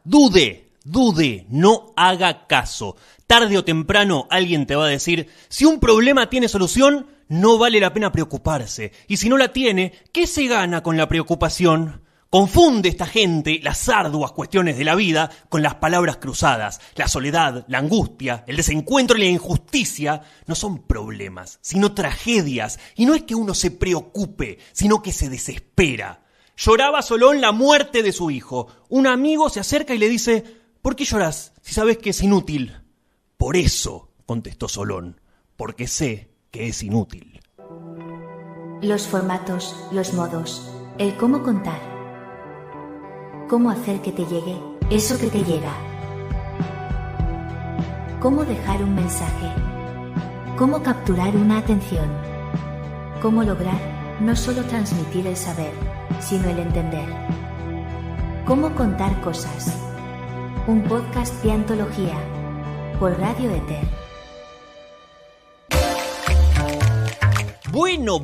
Dude, no haga caso. Tarde o temprano alguien te va a decir, si un problema tiene solución, no vale la pena preocuparse. Y si no la tiene, ¿qué se gana con la preocupación? Confunde esta gente las arduas cuestiones de la vida con las palabras cruzadas. La soledad, la angustia, el desencuentro y la injusticia no son problemas, sino tragedias. Y no es que uno se preocupe, sino que se desespera. Lloraba Solón la muerte de su hijo. Un amigo se acerca y le dice, ¿por qué llorás si sabes que es inútil? Por eso, contestó Solón, porque sé que es inútil. Los formatos, los modos, el cómo contar. Cómo hacer que te llegue eso que te llega. Cómo dejar un mensaje. Cómo capturar una atención. Cómo lograr no solo transmitir el saber, sino el entender. Cómo contar cosas. Un podcast de antología por Radio Éter. Bueno.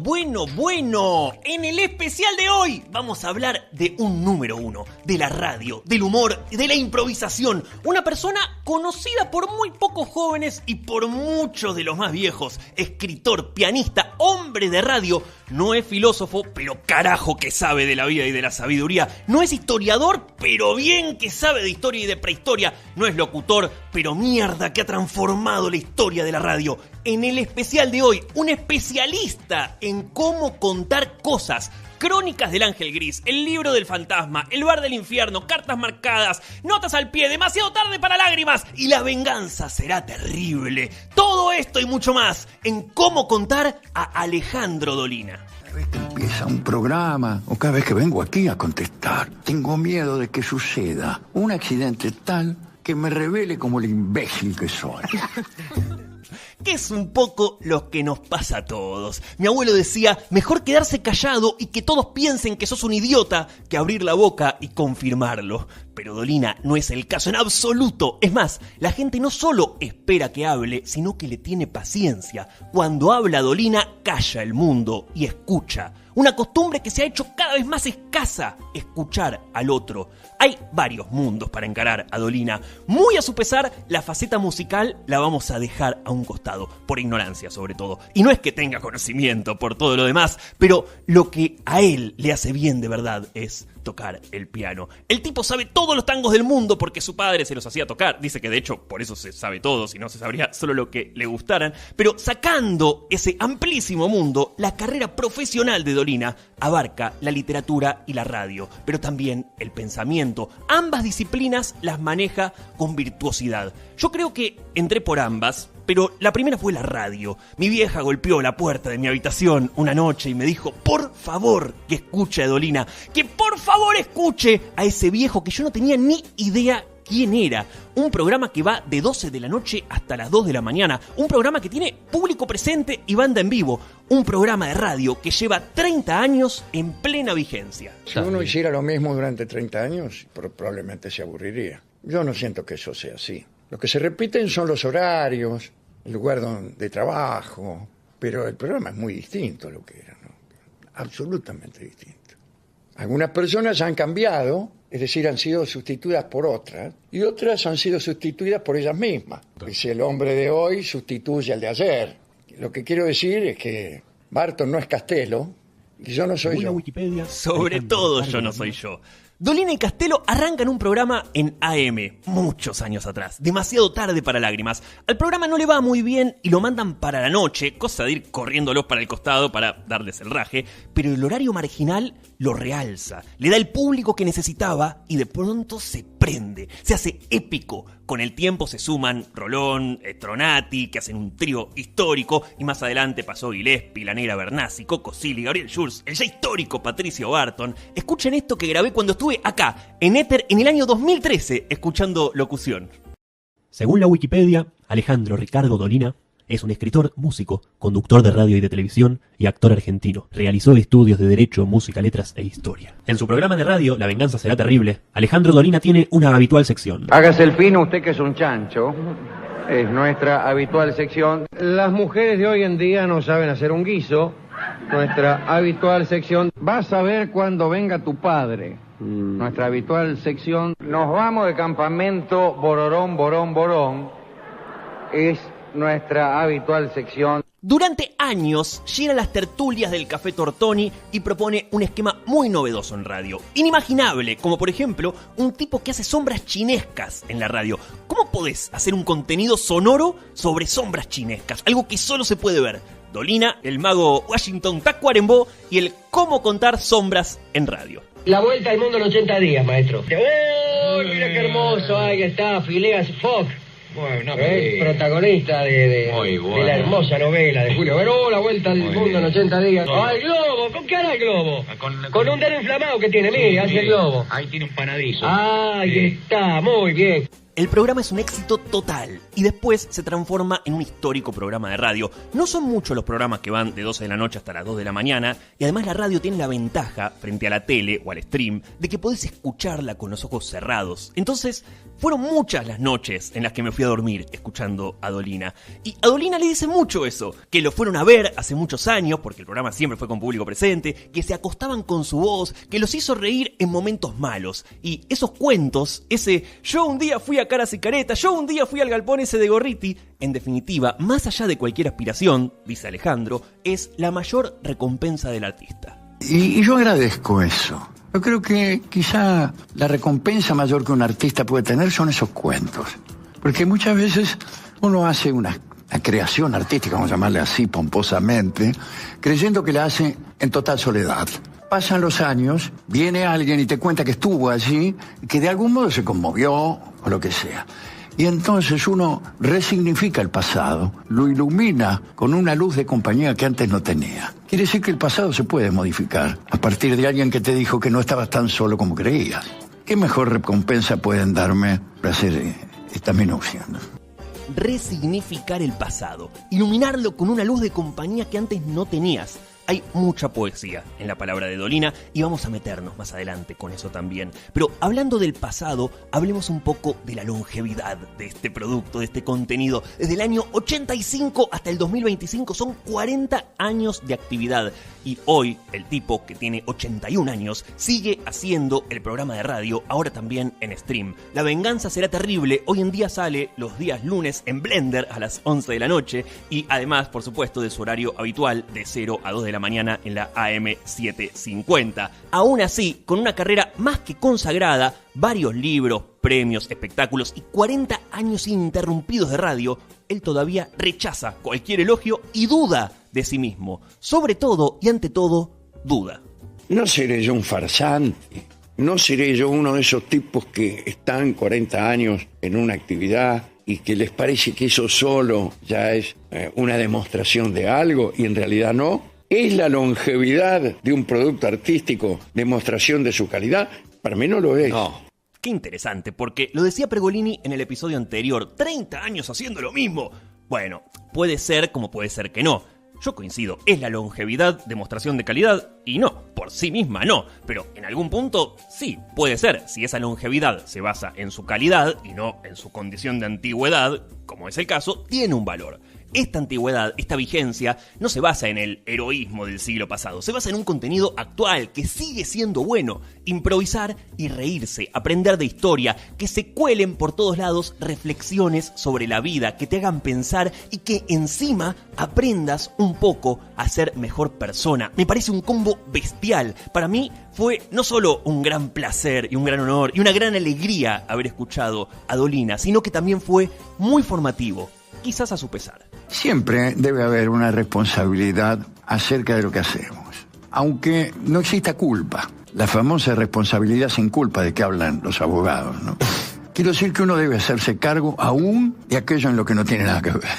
En el especial de hoy vamos a hablar de un número uno, de la radio, del humor, de la improvisación. Una persona conocida por muy pocos jóvenes y por muchos de los más viejos. Escritor, pianista, hombre de radio. No es filósofo, pero carajo que sabe de la vida y de la sabiduría. No es historiador, pero bien que sabe de historia y de prehistoria. No es locutor, pero mierda que ha transformado la historia de la radio. En el especial de hoy, un especialista en cómo contar cosas. Crónicas del Ángel Gris, el libro del fantasma, el bar del infierno, cartas marcadas, notas al pie, demasiado tarde para lágrimas y la venganza será terrible. Todo esto y mucho más en Cómo contar a Alejandro Dolina. Cada vez que empieza un programa o cada vez que vengo aquí a contestar, tengo miedo de que suceda un accidente tal que me revele como el imbécil que soy. Que es un poco lo que nos pasa a todos. Mi abuelo decía, mejor quedarse callado y que todos piensen que sos un idiota que abrir la boca y confirmarlo. Pero Dolina no es el caso en absoluto. Es más, la gente no solo espera que hable, sino que le tiene paciencia. Cuando habla Dolina, calla el mundo y escucha. Una costumbre que se ha hecho cada vez más escasa, escuchar al otro. Hay varios mundos para encarar a Dolina. Muy a su pesar, la faceta musical la vamos a dejar a un costado, por ignorancia sobre todo. Y no es que tenga conocimiento por todo lo demás, pero lo que a él le hace bien de verdad es tocar el piano. El tipo sabe todos los tangos del mundo porque su padre se los hacía tocar. Dice que de hecho por eso se sabe todo, si no se sabría solo lo que le gustaran. Pero sacando ese amplísimo mundo, la carrera profesional de Dolina abarca la literatura y la radio, pero también el pensamiento. Ambas disciplinas las maneja con virtuosidad. Yo creo que entré por ambas, pero la primera fue la radio. Mi vieja golpeó la puerta de mi habitación una noche y me dijo, por favor, que escuche a Dolina, que por favor escuche a ese viejo que yo no tenía ni idea quién era. Un programa que va de 12 de la noche hasta las 2 de la mañana. Un programa que tiene público presente y banda en vivo. Un programa de radio que lleva 30 años en plena vigencia. Si uno hiciera lo mismo durante 30 años, probablemente se aburriría. Yo no siento que eso sea así. Lo que se repiten son los horarios, el lugar de trabajo, pero el programa es muy distinto a lo que era, ¿no? Absolutamente distinto. Algunas personas han cambiado, es decir, han sido sustituidas por otras, y otras han sido sustituidas por ellas mismas. Si el hombre de hoy sustituye al de ayer. Lo que quiero decir es que Barton no es Castelo, y yo no soy yo. Wikipedia, sobre todo yo no soy yo. Dolina y Castelo arrancan un programa en AM, muchos años atrás, demasiado tarde para lágrimas. Al programa no le va muy bien y lo mandan para la noche, cosa de ir corriéndolos para el costado para darles el raje, pero el horario marginal lo realza, le da el público que necesitaba y de pronto se prende, se hace épico. Con el tiempo se suman Rolón, Stronati, que hacen un trío histórico, y más adelante pasó Gillespie, la Negra Bernasi, Coco Silly, Gabriel Schurz, el ya histórico Patricio Barton. Escuchen esto que grabé cuando estuve acá, en Éter, en el año 2013, escuchando locución. Según la Wikipedia, Alejandro Ricardo Dolina es un escritor, músico, conductor de radio y de televisión y actor argentino. Realizó estudios de Derecho, Música, Letras e Historia. En su programa de radio, La venganza será terrible, Alejandro Dolina tiene una habitual sección. Hágase el fino usted que es un chancho. Es nuestra habitual sección. Las mujeres de hoy en día no saben hacer un guiso. Nuestra habitual sección. Vas a ver cuando venga tu padre. nuestra habitual sección. Nos vamos de campamento, bororón, borón, borón. Es nuestra habitual sección. Durante años llega a las tertulias del Café Tortoni y propone un esquema muy novedoso en radio. Inimaginable, como por ejemplo un tipo que hace sombras chinescas en la radio. ¿Cómo podés hacer un contenido sonoro sobre sombras chinescas? Algo que solo se puede ver. Dolina, el mago Washington Tacuarembó y el cómo contar sombras en radio. La vuelta al mundo en 80 días, maestro. ¡Oh, mira qué hermoso! Ahí está, Phileas Fogg. Bueno, protagonista de la hermosa novela de Julio Verne. La vuelta al mundo en 80 días. ¡Ah, el globo! ¿Con qué hará el globo? Con un dedo inflamado que tiene, mire, hace el globo. Ahí tiene un panadizo. Ahí está, muy bien. El programa es un éxito total y después se transforma en un histórico programa de radio. No son muchos los programas que van de 12 de la noche hasta las 2 de la mañana y además la radio tiene la ventaja frente a la tele o al stream de que podés escucharla con los ojos cerrados. Entonces fueron muchas las noches en las que me fui a dormir escuchando a Dolina. Y a Dolina le dice mucho eso, que lo fueron a ver hace muchos años porque el programa siempre fue con público presente, que se acostaban con su voz, que los hizo reír en momentos malos. Y esos cuentos, ese yo un día fui a Caras y Caretas, yo un día fui al galpón ese de Gorriti, en definitiva, más allá de cualquier aspiración, dice Alejandro, es la mayor recompensa del artista. Y yo agradezco eso. Yo creo que quizá la recompensa mayor que un artista puede tener son esos cuentos. Porque muchas veces uno hace una creación artística, vamos a llamarle así pomposamente, creyendo que la hace en total soledad. Pasan los años, viene alguien y te cuenta que estuvo allí, que de algún modo se conmovió o lo que sea. Y entonces uno resignifica el pasado, lo ilumina con una luz de compañía que antes no tenía. Quiere decir que el pasado se puede modificar a partir de alguien que te dijo que no estabas tan solo como creías. ¿Qué mejor recompensa pueden darme para hacer esta minucia, ¿no? Resignificar el pasado, iluminarlo con una luz de compañía que antes no tenías. Hay mucha poesía en la palabra de Dolina y vamos a meternos más adelante con eso también. Pero hablando del pasado, hablemos un poco de la longevidad de este producto, de este contenido. Desde el año 85 hasta el 2025 son 40 años de actividad. Y hoy el tipo, que tiene 81 años, sigue haciendo el programa de radio, ahora también en stream. La venganza será terrible. Hoy en día sale los días lunes en Blender a las 11 de la noche y además, por supuesto, de su horario habitual de 0 a 2 de la mañana en la AM 750. Aún así, con una carrera más que consagrada, varios libros, premios, espectáculos y 40 años ininterrumpidos de radio, él todavía rechaza cualquier elogio y duda de sí mismo. Sobre todo y ante todo, duda. No seré yo un farsante, no seré yo uno de esos tipos que están 40 años en una actividad y que les parece que eso solo ya es una demostración de algo y en realidad no. ¿Es la longevidad de un producto artístico demostración de su calidad? Para mí no lo es. No. Qué interesante, porque lo decía Pergolini en el episodio anterior, 30 años haciendo lo mismo. Bueno, puede ser como puede ser que no. Yo coincido, ¿es la longevidad demostración de calidad? Y no, por sí misma no, pero en algún punto sí, puede ser. Si esa longevidad se basa en su calidad y no en su condición de antigüedad, como es el caso, tiene un valor. Esta antigüedad, esta vigencia, no se basa en el heroísmo del siglo pasado, se basa en un contenido actual que sigue siendo bueno. Improvisar y reírse, aprender de historia, que se cuelen por todos lados reflexiones sobre la vida, que te hagan pensar y que encima aprendas un poco a ser mejor persona. Me parece un combo bestial. Para mí fue no solo un gran placer y un gran honor y una gran alegría haber escuchado a Dolina, sino que también fue muy formativo, quizás a su pesar. Siempre debe haber una responsabilidad acerca de lo que hacemos, aunque no exista culpa. La famosa responsabilidad sin culpa de que hablan los abogados, ¿no? Quiero decir que uno debe hacerse cargo aún de aquello en lo que no tiene nada que ver.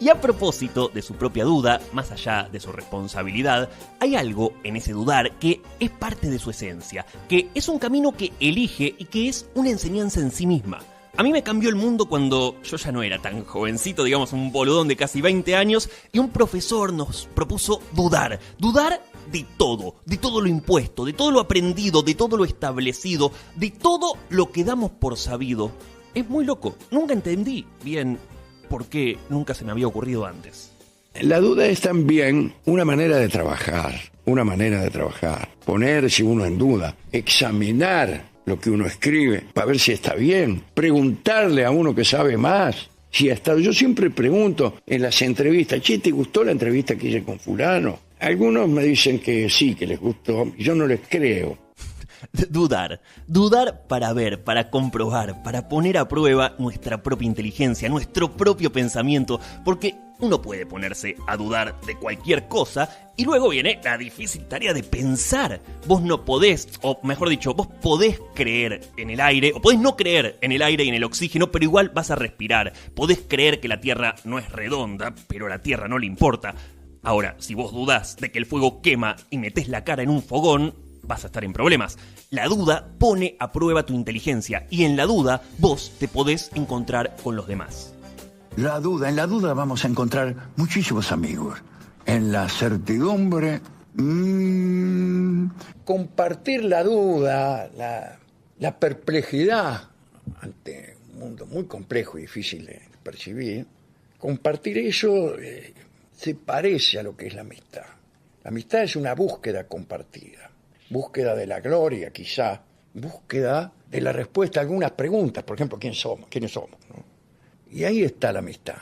Y a propósito de su propia duda, más allá de su responsabilidad, hay algo en ese dudar que es parte de su esencia, que es un camino que elige y que es una enseñanza en sí misma. A mí me cambió el mundo cuando yo ya no era tan jovencito, digamos un boludón de casi 20 años, y un profesor nos propuso dudar de todo lo impuesto, de todo lo aprendido, de todo lo establecido, de todo lo que damos por sabido. Es muy loco, nunca entendí bien por qué nunca se me había ocurrido antes. La duda es también una manera de trabajar, ponerse uno en duda, examinar lo que uno escribe para ver si está bien, preguntarle a uno que sabe más si ha estado. Yo siempre pregunto en las entrevistas, che, ¿te gustó la entrevista que hice con fulano? Algunos me dicen que sí, que les gustó, yo no les creo. Dudar para ver, para comprobar, para poner a prueba nuestra propia inteligencia, nuestro propio pensamiento, porque uno puede ponerse a dudar de cualquier cosa y luego viene la difícil tarea de pensar. Vos no podés, o mejor dicho, vos podés creer en el aire, o podés no creer en el aire y en el oxígeno, pero igual vas a respirar. Podés creer que la Tierra no es redonda, pero a la Tierra no le importa. Ahora, si vos dudás de que el fuego quema y metés la cara en un fogón, vas a estar en problemas. La duda pone a prueba tu inteligencia y en la duda vos te podés encontrar con los demás. En la duda vamos a encontrar muchísimos amigos. En la certidumbre, compartir la duda, la perplejidad ante un mundo muy complejo y difícil de percibir, compartir eso se parece a lo que es la amistad. La amistad es una búsqueda compartida. Búsqueda de la gloria, quizá, búsqueda de la respuesta a algunas preguntas, por ejemplo, ¿quiénes somos? ¿No? Y ahí está la amistad.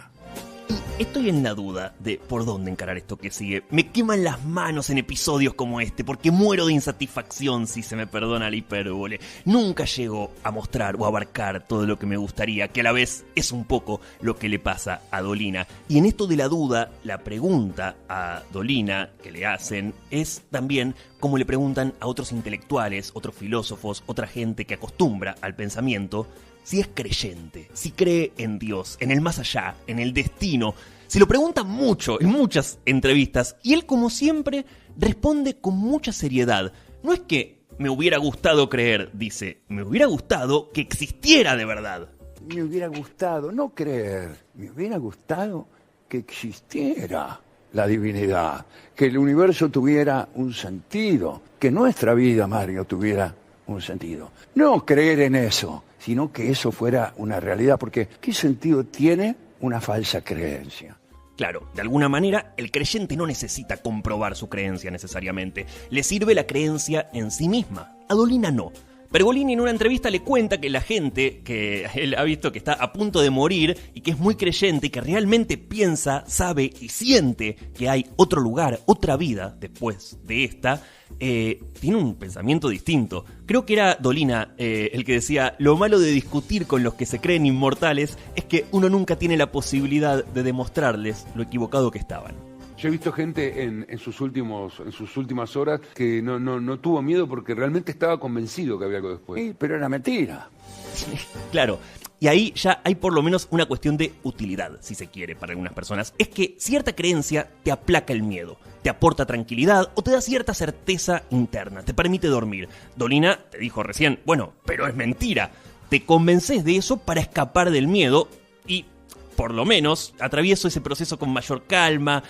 Y estoy en la duda de por dónde encarar esto que sigue. Me queman las manos en episodios como este, porque muero de insatisfacción, si se me perdona la hipérbole. Nunca llego a mostrar o abarcar todo lo que me gustaría, que a la vez es un poco lo que le pasa a Dolina. Y en esto de la duda, la pregunta a Dolina que le hacen es también como le preguntan a otros intelectuales, otros filósofos, otra gente que acostumbra al pensamiento, si es creyente, si cree en Dios, en el más allá, en el destino. Se lo preguntan mucho en muchas entrevistas y él, como siempre, responde con mucha seriedad. No es que me hubiera gustado creer, dice, me hubiera gustado que existiera de verdad. Me hubiera gustado no creer, me hubiera gustado que existiera la divinidad, que el universo tuviera un sentido, que nuestra vida, Mario, tuviera un sentido. No creer en eso, sino que eso fuera una realidad, porque ¿qué sentido tiene una falsa creencia? Claro, de alguna manera, el creyente no necesita comprobar su creencia necesariamente. Le sirve la creencia en sí misma. A Dolina no. Pergolini en una entrevista le cuenta que la gente que él ha visto que está a punto de morir y que es muy creyente y que realmente piensa, sabe y siente que hay otro lugar, otra vida después de esta, tiene un pensamiento distinto. Creo que era Dolina el que decía, lo malo de discutir con los que se creen inmortales es que uno nunca tiene la posibilidad de demostrarles lo equivocado que estaban. Yo he visto gente en sus últimas horas que no tuvo miedo porque realmente estaba convencido que había algo después. Sí, pero era mentira. Claro, y ahí ya hay por lo menos una cuestión de utilidad, si se quiere, para algunas personas. Es que cierta creencia te aplaca el miedo, te aporta tranquilidad o te da cierta certeza interna, te permite dormir. Dolina te dijo recién, bueno, pero es mentira. Te convences de eso para escapar del miedo y por lo menos atravieso ese proceso con mayor calma,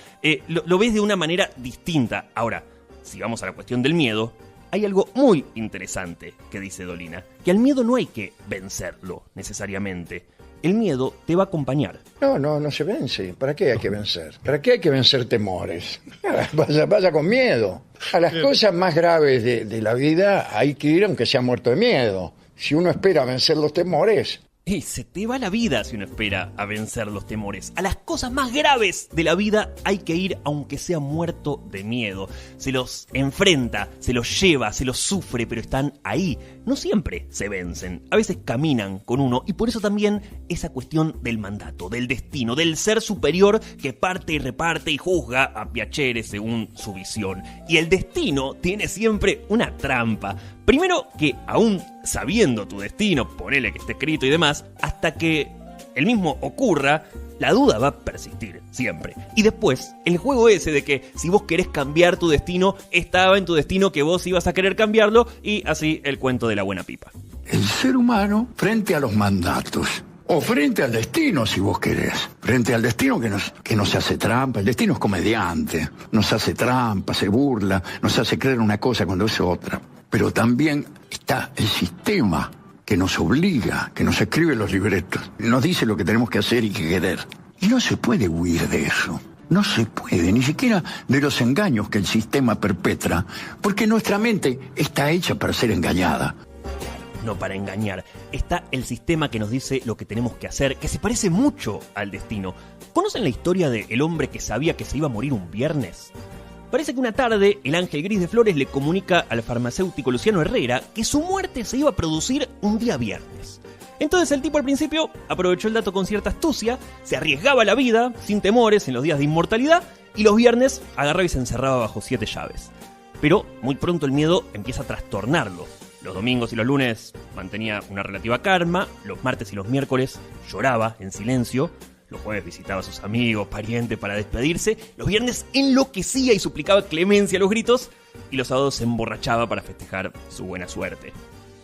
lo ves de una manera distinta. Ahora, si vamos a la cuestión del miedo, hay algo muy interesante que dice Dolina, que al miedo no hay que vencerlo necesariamente. El miedo te va a acompañar. No se vence. ¿Para qué hay que vencer? ¿Para qué hay que vencer temores? Vaya con miedo. A las cosas más graves de la vida hay que ir aunque sea muerto de miedo. Si uno espera vencer los temores... Y se te va la vida si uno espera a vencer los temores. A las cosas más graves de la vida hay que ir aunque sea muerto de miedo. Se los enfrenta, se los lleva, se los sufre, pero están ahí. No siempre se vencen, a veces caminan con uno. Y por eso también esa cuestión del mandato, del destino, del ser superior que parte y reparte y juzga a piacere según su visión. Y el destino tiene siempre una trampa. Primero que aún sabiendo tu destino, ponele que esté escrito y demás, hasta que el mismo ocurra, la duda va a persistir, siempre. Y después, el juego ese de que si vos querés cambiar tu destino, estaba en tu destino que vos ibas a querer cambiarlo, y así el cuento de la buena pipa. El ser humano, frente a los mandatos, o frente al destino, si vos querés, frente al destino que nos hace trampa, el destino es comediante, nos hace trampa, se burla, nos hace creer una cosa cuando es otra. Pero también está el sistema que nos obliga, que nos escribe los libretos, nos dice lo que tenemos que hacer y que querer. Y no se puede huir de eso. No se puede, ni siquiera de los engaños que el sistema perpetra, porque nuestra mente está hecha para ser engañada. No para engañar. Está el sistema que nos dice lo que tenemos que hacer, que se parece mucho al destino. ¿Conocen la historia del hombre que sabía que se iba a morir un viernes? Parece que una tarde el ángel gris de Flores le comunica al farmacéutico Luciano Herrera que su muerte se iba a producir un día viernes. Entonces el tipo al principio aprovechó el dato con cierta astucia, se arriesgaba la vida, sin temores, en los días de inmortalidad, y los viernes agarraba y se encerraba bajo 7 llaves. Pero muy pronto el miedo empieza a trastornarlo. Los domingos y los lunes mantenía una relativa calma, los martes y los miércoles lloraba en silencio, los jueves visitaba a sus amigos, parientes para despedirse, los viernes enloquecía y suplicaba clemencia a los gritos, y los sábados se emborrachaba para festejar su buena suerte.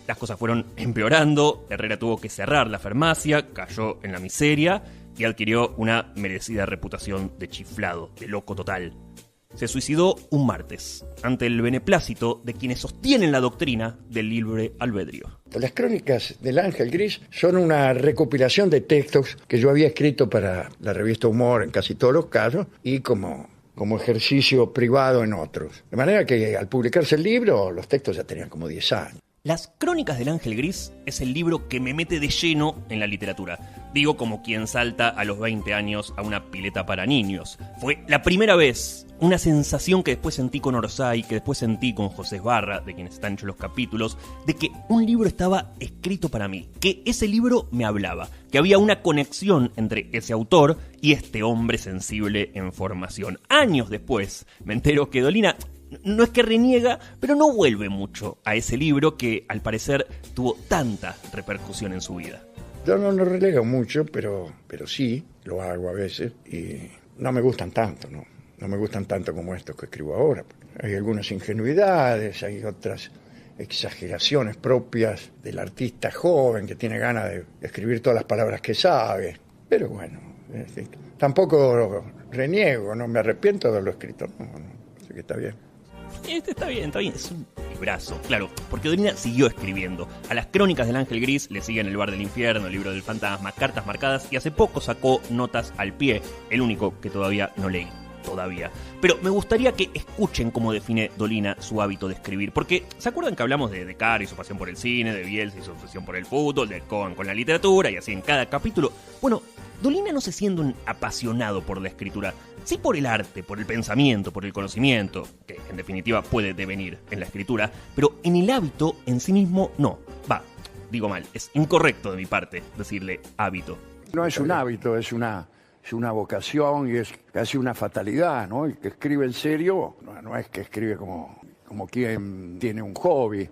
Las cosas fueron empeorando, Herrera tuvo que cerrar la farmacia, cayó en la miseria y adquirió una merecida reputación de chiflado, de loco total. Se suicidó un martes, ante el beneplácito de quienes sostienen la doctrina del libre albedrío. Las crónicas del Ángel Gris son una recopilación de textos que yo había escrito para la revista Humor en casi todos los casos y como ejercicio privado en otros. De manera que al publicarse el libro, los textos ya tenían como 10 años. Las Crónicas del Ángel Gris es el libro que me mete de lleno en la literatura. Digo como quien salta a los 20 años a una pileta para niños. Fue la primera vez, una sensación que después sentí con Orsay, que después sentí con José Esbarra, de quienes están hechos los capítulos, de que un libro estaba escrito para mí, que ese libro me hablaba, que había una conexión entre ese autor y este hombre sensible en formación. Años después me entero que Dolina no es que reniega, pero no vuelve mucho a ese libro que al parecer tuvo tanta repercusión en su vida. Yo no lo relego mucho, pero sí, lo hago a veces y no me gustan tanto, ¿no? No me gustan tanto como estos que escribo ahora. Hay algunas ingenuidades, hay otras exageraciones propias del artista joven que tiene ganas de escribir todas las palabras que sabe. Pero bueno, tampoco reniego, no me arrepiento de haberlo escrito, no, así que está bien. Está bien, es un librazo, claro, porque Dolina siguió escribiendo. A las Crónicas del Ángel Gris le siguen El Bar del Infierno, El Libro del Fantasma, Cartas Marcadas y hace poco sacó Notas al Pie, el único que todavía no leí. Pero me gustaría que escuchen cómo define Dolina su hábito de escribir, porque ¿se acuerdan que hablamos de Caro y su pasión por el cine, de Bielsa y su obsesión por el fútbol, de Cohen con la literatura y así en cada capítulo? Bueno, Dolina no se siente un apasionado por la escritura, sí por el arte, por el pensamiento, por el conocimiento, que en definitiva puede devenir en la escritura, pero en el hábito en sí mismo no. Digo mal, es incorrecto de mi parte decirle hábito. No es un hábito, es una vocación y es casi una fatalidad, ¿no? El que escribe en serio no es que escribe como quien tiene un hobby,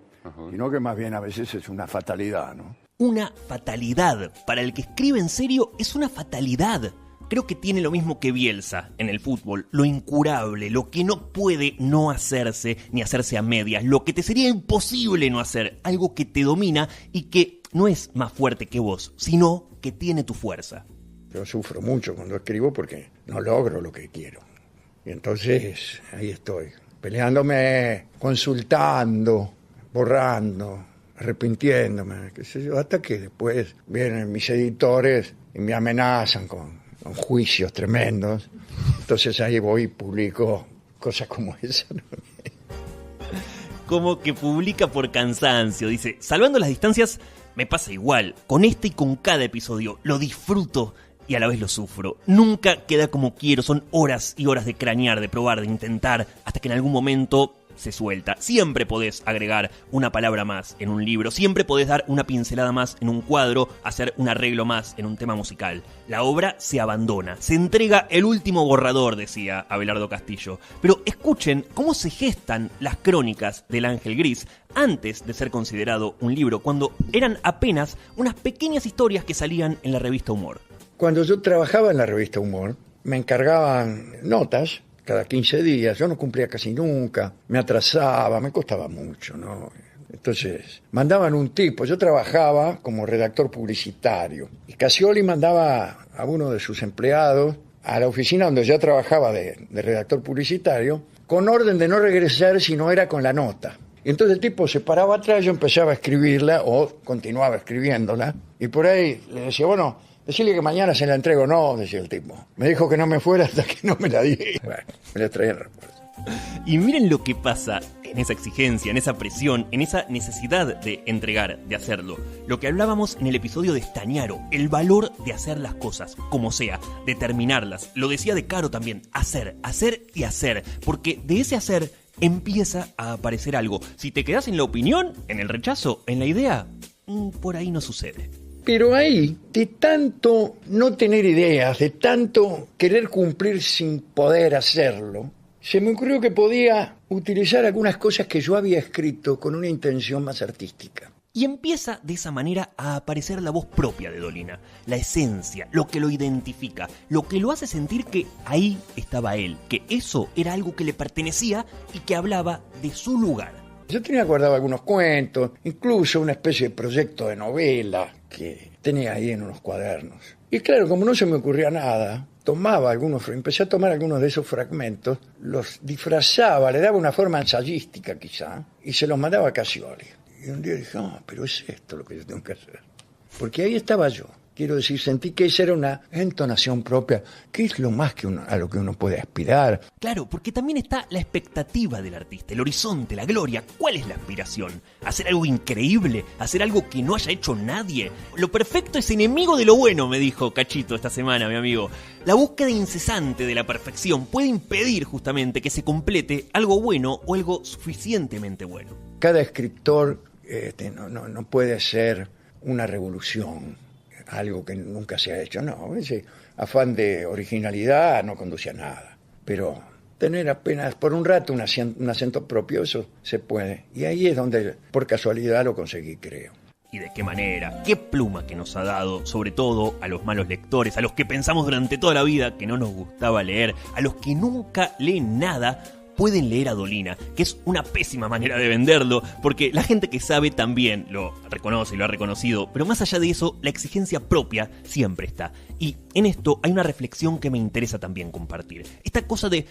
sino que más bien a veces es una fatalidad, ¿no? Una fatalidad. Para el que escribe en serio es una fatalidad. Creo que tiene lo mismo que Bielsa en el fútbol, lo incurable, lo que no puede no hacerse ni hacerse a medias, lo que te sería imposible no hacer, algo que te domina y que no es más fuerte que vos, sino que tiene tu fuerza. Yo sufro mucho cuando escribo porque no logro lo que quiero. Y entonces ahí estoy, peleándome, consultando, borrando, arrepintiéndome, qué sé yo, hasta que después vienen mis editores y me amenazan con juicios tremendos. Entonces ahí voy y publico cosas como esa, ¿no? Como que publica por cansancio, dice, salvando las distancias, me pasa igual, con este y con cada episodio, lo disfruto y a la vez lo sufro. Nunca queda como quiero, son horas y horas de cranear, de probar, de intentar, hasta que en algún momento se suelta. Siempre podés agregar una palabra más en un libro, siempre podés dar una pincelada más en un cuadro, hacer un arreglo más en un tema musical. La obra se abandona, se entrega el último borrador, decía Abelardo Castillo. Pero escuchen cómo se gestan las Crónicas del Ángel Gris antes de ser considerado un libro, cuando eran apenas unas pequeñas historias que salían en la revista Humor. Cuando yo trabajaba en la revista Humor, me encargaban notas cada 15 días. Yo no cumplía casi nunca, me atrasaba, me costaba mucho, ¿no? Entonces, mandaban un tipo. Yo trabajaba como redactor publicitario y Cassioli mandaba a uno de sus empleados a la oficina donde yo trabajaba de redactor publicitario con orden de no regresar si no era con la nota. Y entonces el tipo se paraba atrás, yo empezaba a escribirla o continuaba escribiéndola y por ahí le decía, bueno, Decirle que mañana se la entrego. No, decía el tipo. Me dijo que no me fuera hasta que no me la di. Bueno, me la traía en recuerdo. Y miren lo que pasa en esa exigencia, en esa presión, en esa necesidad de entregar, de hacerlo. Lo que hablábamos en el episodio de Stagnaro, el valor de hacer las cosas, como sea, de terminarlas. Lo decía De Caro también, hacer, hacer y hacer. Porque de ese hacer empieza a aparecer algo. Si te quedas en la opinión, en el rechazo, en la idea, por ahí no sucede. Pero ahí, de tanto no tener ideas, de tanto querer cumplir sin poder hacerlo, se me ocurrió que podía utilizar algunas cosas que yo había escrito con una intención más artística. Y empieza de esa manera a aparecer la voz propia de Dolina, la esencia, lo que lo identifica, lo que lo hace sentir que ahí estaba él, que eso era algo que le pertenecía y que hablaba de su lugar. Yo tenía guardado algunos cuentos, incluso una especie de proyecto de novela que tenía ahí en unos cuadernos. Y claro, como no se me ocurría nada, empecé a tomar algunos de esos fragmentos, los disfrazaba, le daba una forma ensayística quizá, y se los mandaba a Cassioli. Y un día dije, pero es esto lo que yo tengo que hacer. Porque ahí estaba yo. Quiero decir, sentí que esa era una entonación propia, que es lo más que a lo que uno puede aspirar. Claro, porque también está la expectativa del artista, el horizonte, la gloria. ¿Cuál es la aspiración? ¿Hacer algo increíble? ¿Hacer algo que no haya hecho nadie? Lo perfecto es enemigo de lo bueno, me dijo Cachito esta semana, mi amigo. La búsqueda incesante de la perfección puede impedir justamente que se complete algo bueno o algo suficientemente bueno. Cada escritor no puede ser una revolución, algo que nunca se ha hecho, no, ese afán de originalidad no conduce a nada, pero tener apenas por un rato un acento propio, eso se puede, y ahí es donde por casualidad lo conseguí, creo. ¿Y de qué manera? ¿Qué pluma que nos ha dado, sobre todo a los malos lectores, a los que pensamos durante toda la vida que no nos gustaba leer, a los que nunca leen nada? Pueden leer a Dolina, que es una pésima manera de venderlo, porque la gente que sabe también lo reconoce y lo ha reconocido, pero más allá de eso, la exigencia propia siempre está. Y en esto hay una reflexión que me interesa también compartir. Esta cosa de,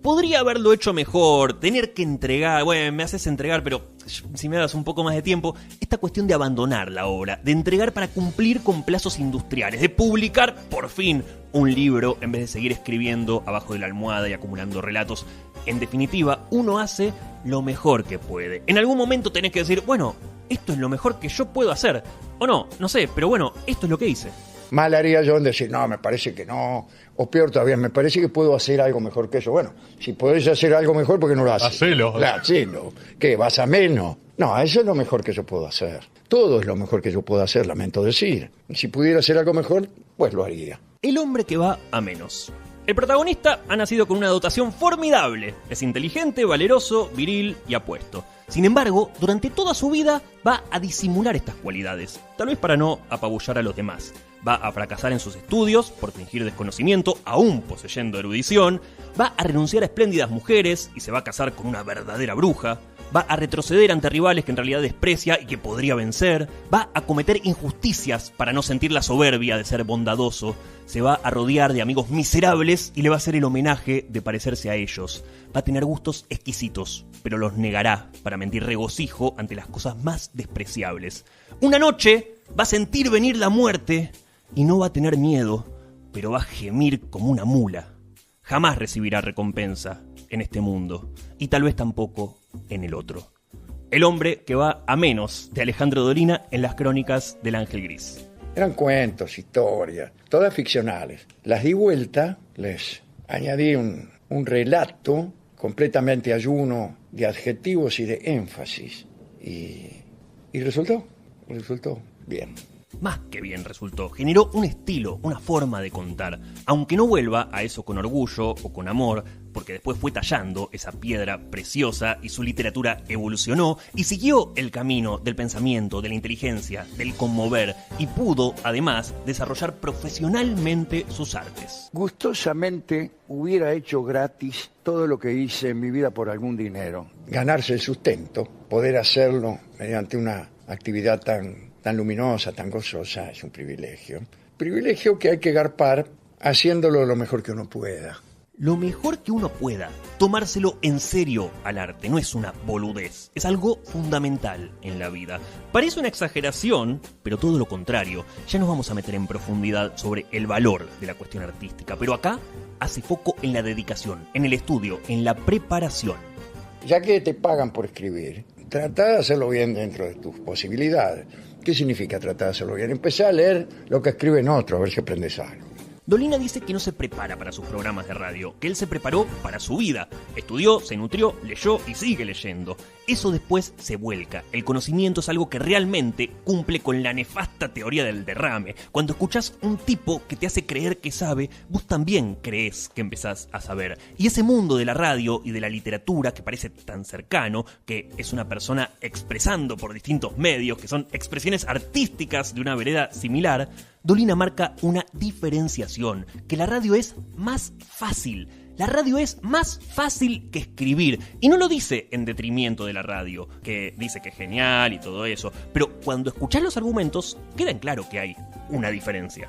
podría haberlo hecho mejor, tener que entregar, bueno, me haces entregar, pero si me das un poco más de tiempo, esta cuestión de abandonar la obra, de entregar para cumplir con plazos industriales, de publicar, por fin, un libro en vez de seguir escribiendo abajo de la almohada y acumulando relatos. En definitiva, uno hace lo mejor que puede. En algún momento tenés que decir, bueno, esto es lo mejor que yo puedo hacer. O no sé, pero bueno, esto es lo que hice. Mal haría yo en decir, no, me parece que no. O peor todavía, me parece que puedo hacer algo mejor que eso. Bueno, si podés hacer algo mejor, ¿por qué no lo haces? Hacelo. Hacelo. ¿Qué? ¿Vas a menos? No, eso es lo mejor que yo puedo hacer. Todo es lo mejor que yo puedo hacer, lamento decir. Si pudiera hacer algo mejor, pues lo haría. El hombre que va a menos. El protagonista ha nacido con una dotación formidable. Es inteligente, valeroso, viril y apuesto. Sin embargo, durante toda su vida va a disimular estas cualidades, tal vez para no apabullar a los demás. Va a fracasar en sus estudios por fingir desconocimiento, aún poseyendo erudición. Va a renunciar a espléndidas mujeres y se va a casar con una verdadera bruja. Va a retroceder ante rivales que en realidad desprecia y que podría vencer. Va a cometer injusticias para no sentir la soberbia de ser bondadoso. Se va a rodear de amigos miserables y le va a hacer el homenaje de parecerse a ellos. Va a tener gustos exquisitos, pero los negará para mentir regocijo ante las cosas más despreciables. Una noche va a sentir venir la muerte y no va a tener miedo, pero va a gemir como una mula. Jamás recibirá recompensa en este mundo, y tal vez tampoco en el otro. El hombre que va a menos, de Alejandro Dolina en las crónicas del Ángel Gris. Eran cuentos, historias, todas ficcionales. Las di vuelta, les añadí un relato completamente ayuno de adjetivos y de énfasis. Y resultó bien. Más que bien resultó. Generó un estilo, una forma de contar. Aunque no vuelva a eso con orgullo o con amor, porque después fue tallando esa piedra preciosa y su literatura evolucionó y siguió el camino del pensamiento, de la inteligencia, del conmover y pudo, además, desarrollar profesionalmente sus artes. Gustosamente hubiera hecho gratis todo lo que hice en mi vida por algún dinero. Ganarse el sustento, poder hacerlo mediante una actividad tan luminosa, tan gozosa, es un privilegio. Privilegio que hay que garpar haciéndolo lo mejor que uno pueda. Lo mejor que uno pueda, tomárselo en serio al arte, no es una boludez, es algo fundamental en la vida. Parece una exageración, pero todo lo contrario. Ya nos vamos a meter en profundidad sobre el valor de la cuestión artística, pero acá hace foco en la dedicación, en el estudio, en la preparación. Ya que te pagan por escribir, trata de hacerlo bien dentro de tus posibilidades. ¿Qué significa tratar de hacerlo bien? Empezá a leer lo que escriben otros, a ver si aprendes algo. Dolina dice que no se prepara para sus programas de radio, que él se preparó para su vida. Estudió, se nutrió, leyó y sigue leyendo. Eso después se vuelca. El conocimiento es algo que realmente cumple con la nefasta teoría del derrame. Cuando escuchás un tipo que te hace creer que sabe, vos también creés que empezás a saber. Y ese mundo de la radio y de la literatura que parece tan cercano, que es una persona expresando por distintos medios, que son expresiones artísticas de una vereda similar, Dolina marca una diferenciación, que la radio es más fácil. La radio es más fácil que escribir. Y no lo dice en detrimento de la radio, que dice que es genial y todo eso. Pero cuando escuchás los argumentos, queda en claro que hay una diferencia.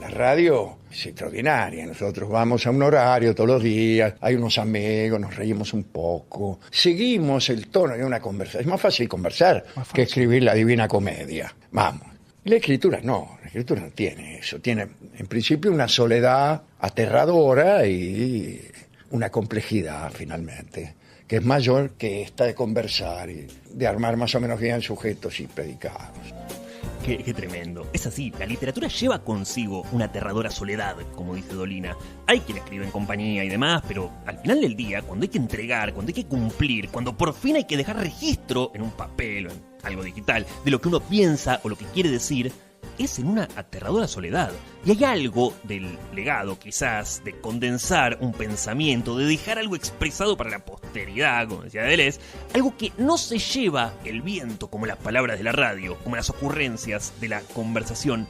La radio es extraordinaria. Nosotros vamos a un horario todos los días, hay unos amigos, nos reímos un poco, seguimos el tono de una conversación. Es más fácil conversar que escribir la Divina Comedia. Vamos. La escritura no tiene eso. Tiene, en principio, una soledad aterradora y una complejidad, finalmente, que es mayor que esta de conversar y de armar más o menos bien sujetos y predicados. Qué tremendo. Es así, la literatura lleva consigo una aterradora soledad, como dice Dolina. Hay quien escribe en compañía y demás, pero al final del día, cuando hay que entregar, cuando hay que cumplir, cuando por fin hay que dejar registro en un papel o en algo digital de lo que uno piensa o lo que quiere decir, es en una aterradora soledad. Y hay algo del legado, quizás, de condensar un pensamiento, de dejar algo expresado para la posteridad, como decía Deleuze, algo que no se lleva el viento como las palabras de la radio, como las ocurrencias de la conversación.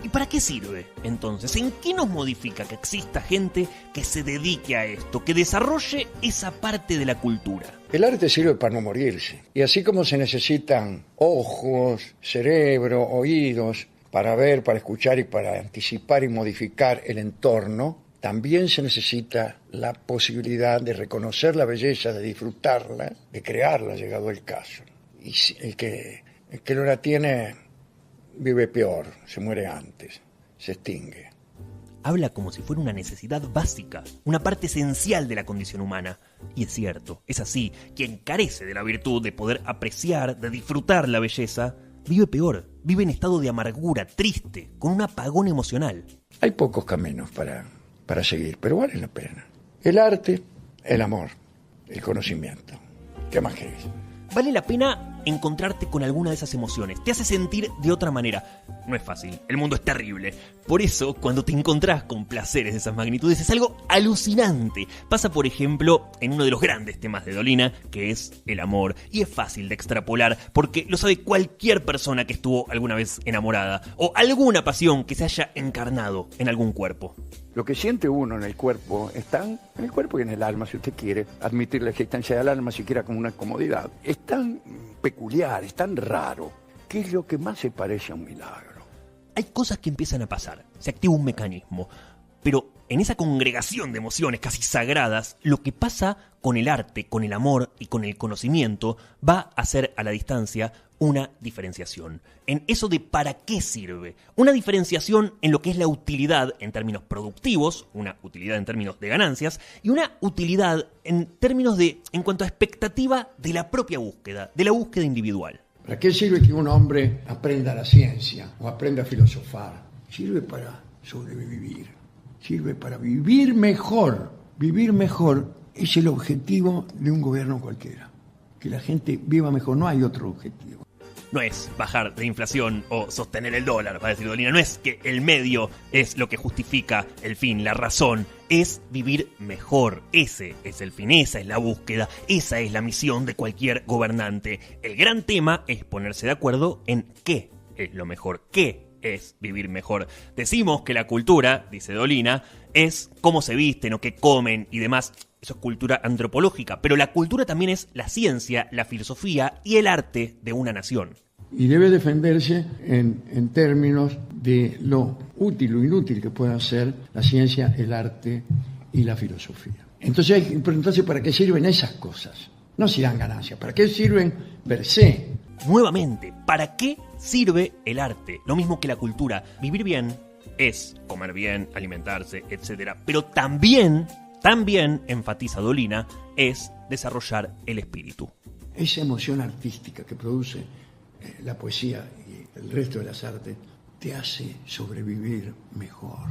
¿Y para qué sirve, entonces? ¿En qué nos modifica que exista gente que se dedique a esto, que desarrolle esa parte de la cultura? El arte sirve para no morirse. Y así como se necesitan ojos, cerebro, oídos, para ver, para escuchar y para anticipar y modificar el entorno, también se necesita la posibilidad de reconocer la belleza, de disfrutarla, de crearla, llegado el caso. Y el que no la tiene vive peor, se muere antes, se extingue. Habla como si fuera una necesidad básica, una parte esencial de la condición humana. Y es cierto, es así. Quien carece de la virtud de poder apreciar, de disfrutar la belleza, vive peor, vive en estado de amargura, triste, con un apagón emocional. Hay pocos caminos para seguir, pero vale la pena. El arte, el amor, el conocimiento. ¿Qué más querés? Vale la pena encontrarte con alguna de esas emociones. Te hace sentir de otra manera. No es fácil, el mundo es terrible. Por eso, cuando te encontrás con placeres de esas magnitudes, es algo alucinante. Pasa, por ejemplo, en uno de los grandes temas de Dolina, que es el amor. Y es fácil de extrapolar, porque lo sabe cualquier persona que estuvo alguna vez enamorada, o alguna pasión que se haya encarnado en algún cuerpo. Lo que siente uno en el cuerpo está en el cuerpo y en el alma, si usted quiere admitir la existencia del alma siquiera como una comodidad. Es tan peculiar, es tan raro, que es lo que más se parece a un milagro. Hay cosas que empiezan a pasar, se activa un mecanismo, pero en esa congregación de emociones casi sagradas, lo que pasa con el arte, con el amor y con el conocimiento va a ser a la distancia una diferenciación. En eso de para qué sirve. Una diferenciación en lo que es la utilidad en términos productivos, una utilidad en términos de ganancias, y una utilidad en términos de, en cuanto a expectativa de la propia búsqueda, de la búsqueda individual. ¿Para qué sirve que un hombre aprenda la ciencia o aprenda a filosofar? Sirve para sobrevivir, sirve para vivir mejor. Vivir mejor es el objetivo de un gobierno cualquiera. Que la gente viva mejor, no hay otro objetivo. No es bajar de inflación o sostener el dólar, va a decir Dolina. No es que el medio es lo que justifica el fin, la razón. Es vivir mejor. Ese es el fin, esa es la búsqueda, esa es la misión de cualquier gobernante. El gran tema es ponerse de acuerdo en qué es lo mejor, qué es vivir mejor. Decimos que la cultura, dice Dolina, es cómo se visten o qué comen y demás. Eso es cultura antropológica, pero la cultura también es la ciencia, la filosofía y el arte de una nación. Y debe defenderse en términos de lo útil o inútil que puedan ser la ciencia, el arte y la filosofía. Entonces, ¿para qué sirven esas cosas? No si dan ganancias, ¿para qué sirven per se? Nuevamente, ¿para qué sirve el arte? Lo mismo que la cultura. Vivir bien es comer bien, alimentarse, etc. Pero también, enfatiza Dolina, es desarrollar el espíritu. Esa emoción artística que produce la poesía y el resto de las artes te hace sobrevivir mejor,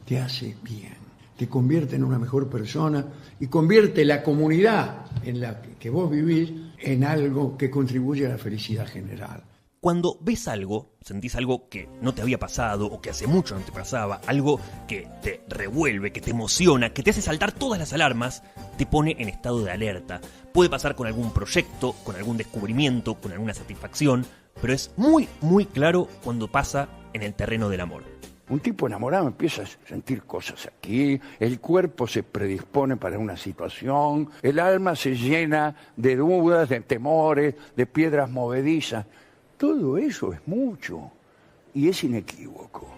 te hace bien, te convierte en una mejor persona y convierte la comunidad en la que vos vivís en algo que contribuye a la felicidad general. Cuando ves algo, sentís algo que no te había pasado o que hace mucho no te pasaba, algo que te revuelve, que te emociona, que te hace saltar todas las alarmas, te pone en estado de alerta. Puede pasar con algún proyecto, con algún descubrimiento, con alguna satisfacción, pero es muy, muy claro cuando pasa en el terreno del amor. Un tipo enamorado empieza a sentir cosas aquí, el cuerpo se predispone para una situación, el alma se llena de dudas, de temores, de piedras movedizas. Todo eso es mucho y es inequívoco.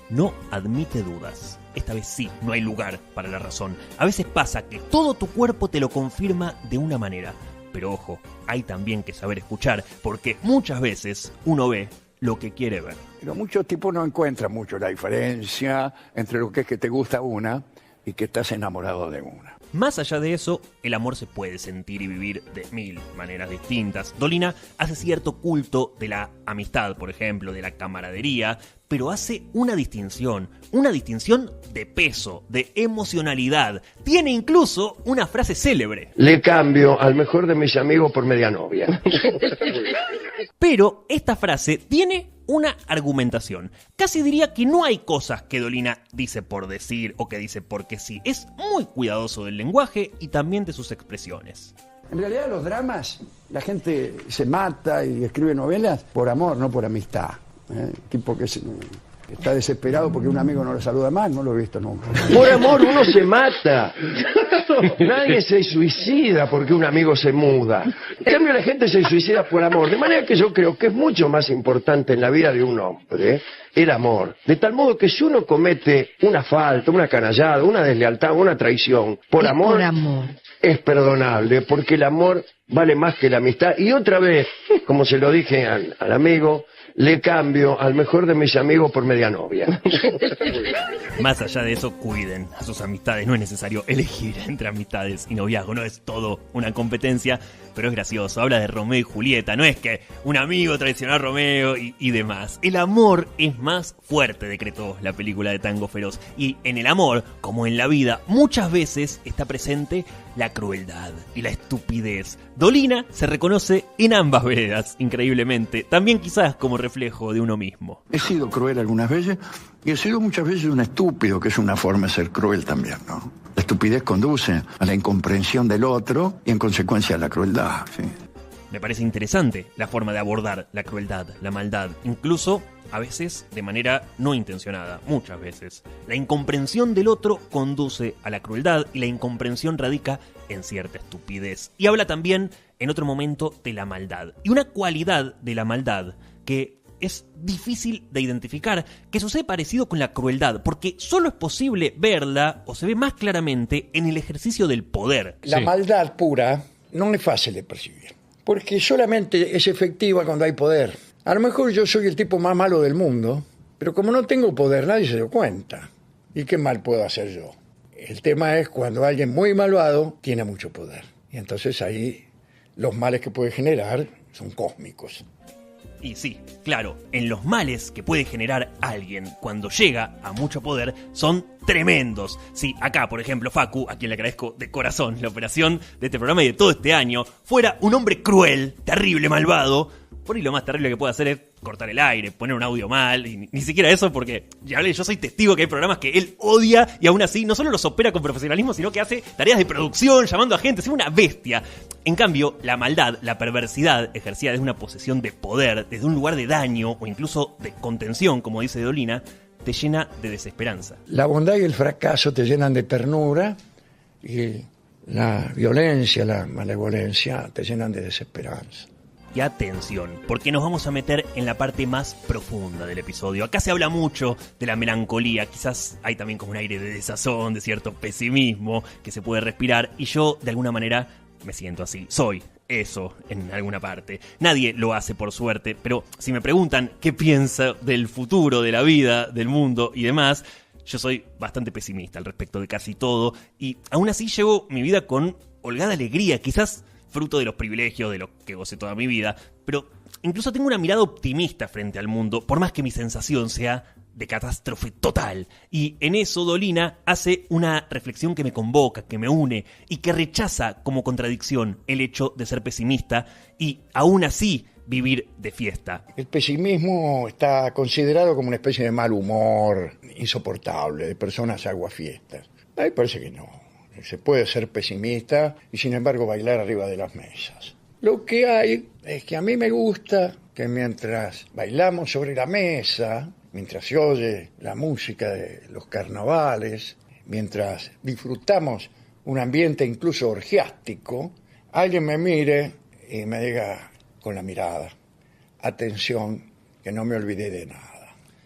No admite dudas. Esta vez sí, no hay lugar para la razón. A veces pasa que todo tu cuerpo te lo confirma de una manera. Pero ojo, hay también que saber escuchar, porque muchas veces uno ve lo que quiere ver. Pero muchos tipos no encuentran mucho la diferencia entre lo que es que te gusta una y que estás enamorado de una. Más allá de eso, el amor se puede sentir y vivir de mil maneras distintas. Dolina hace cierto culto de la amistad, por ejemplo, de la camaradería, pero hace una distinción de peso, de emocionalidad. Tiene incluso una frase célebre. Le cambio al mejor de mis amigos por media novia. Pero esta frase tiene una argumentación. Casi diría que no hay cosas que Dolina dice por decir o que dice porque sí. Es muy cuidadoso del lenguaje y también de sus expresiones. En realidad los dramas, la gente se mata y escribe novelas por amor, no por amistad. Tipo que está desesperado porque un amigo no lo saluda más, no lo he visto nunca. Por amor uno se mata. Nadie se suicida porque un amigo se muda. En cambio la gente se suicida por amor. De manera que yo creo que es mucho más importante en la vida de un hombre el amor. De tal modo que si uno comete una falta, una canallada, una deslealtad, una traición, por amor es perdonable, porque el amor vale más que la amistad. Y otra vez, como se lo dije al amigo, le cambio al mejor de mis amigos por media novia. Más allá de eso, cuiden a sus amistades. No es necesario elegir entre amistades y noviazgo. No es todo una competencia, pero es gracioso. Habla de Romeo y Julieta. No es que un amigo traicionó a Romeo y demás. El amor es más fuerte, decretó la película de Tango Feroz. Y en el amor, como en la vida, muchas veces está presente la crueldad y la estupidez. Dolina se reconoce en ambas veredas, increíblemente. También quizás como reflejo de uno mismo. He sido cruel algunas veces y he sido muchas veces un estúpido, que es una forma de ser cruel también, ¿no? La estupidez conduce a la incomprensión del otro y en consecuencia a la crueldad, ¿sí? Me parece interesante la forma de abordar la crueldad, la maldad, incluso a veces de manera no intencionada, muchas veces. La incomprensión del otro conduce a la crueldad y la incomprensión radica en cierta estupidez. Y habla también, en otro momento, de la maldad. Y una cualidad de la maldad que es difícil de identificar, que sucede parecido con la crueldad, porque solo es posible verla, o se ve más claramente, en el ejercicio del poder. La maldad pura no es fácil de percibir, porque solamente es efectiva cuando hay poder. A lo mejor yo soy el tipo más malo del mundo, pero como no tengo poder, nadie se dio cuenta. ¿Y qué mal puedo hacer yo? El tema es cuando alguien muy malvado tiene mucho poder. Y entonces ahí los males que puede generar son cósmicos. Y sí, claro, en los males que puede generar alguien cuando llega a mucho poder son tremendos. Sí, acá, por ejemplo, Facu, a quien le agradezco de corazón la operación de este programa y de todo este año, fuera un hombre cruel, terrible, malvado. Por ahí lo más terrible que puede hacer es cortar el aire, poner un audio mal, y ni siquiera eso, porque ya hablé, yo soy testigo que hay programas que él odia y aún así no solo los opera con profesionalismo, sino que hace tareas de producción, llamando a gente, es una bestia. En cambio, la maldad, la perversidad, ejercida desde una posesión de poder, desde un lugar de daño o incluso de contención, como dice Dolina, te llena de desesperanza. La bondad y el fracaso te llenan de ternura y la violencia, la malevolencia te llenan de desesperanza. y atención, porque nos vamos a meter en la parte más profunda del episodio. Acá se habla mucho de la melancolía, quizás hay también como un aire de desazón, de cierto pesimismo que se puede respirar, y yo de alguna manera me siento así, soy eso en alguna parte. Nadie lo hace por suerte, pero si me preguntan qué pienso del futuro, de la vida, del mundo y demás, yo soy bastante pesimista al respecto de casi todo, y aún así llevo mi vida con holgada alegría, quizás fruto de los privilegios de lo que gocé toda mi vida, pero incluso tengo una mirada optimista frente al mundo, por más que mi sensación sea de catástrofe total. Y en eso Dolina hace una reflexión que me convoca, que me une y que rechaza como contradicción el hecho de ser pesimista y aún así vivir de fiesta. El pesimismo está considerado como una especie de mal humor insoportable, de personas aguafiestas. A mí parece que no. Se puede ser pesimista y sin embargo bailar arriba de las mesas. Lo que hay es que a mí me gusta que mientras bailamos sobre la mesa, mientras se oye la música de los carnavales, mientras disfrutamos un ambiente incluso orgiástico, alguien me mire y me diga con la mirada: atención, que no me olvidé de nada.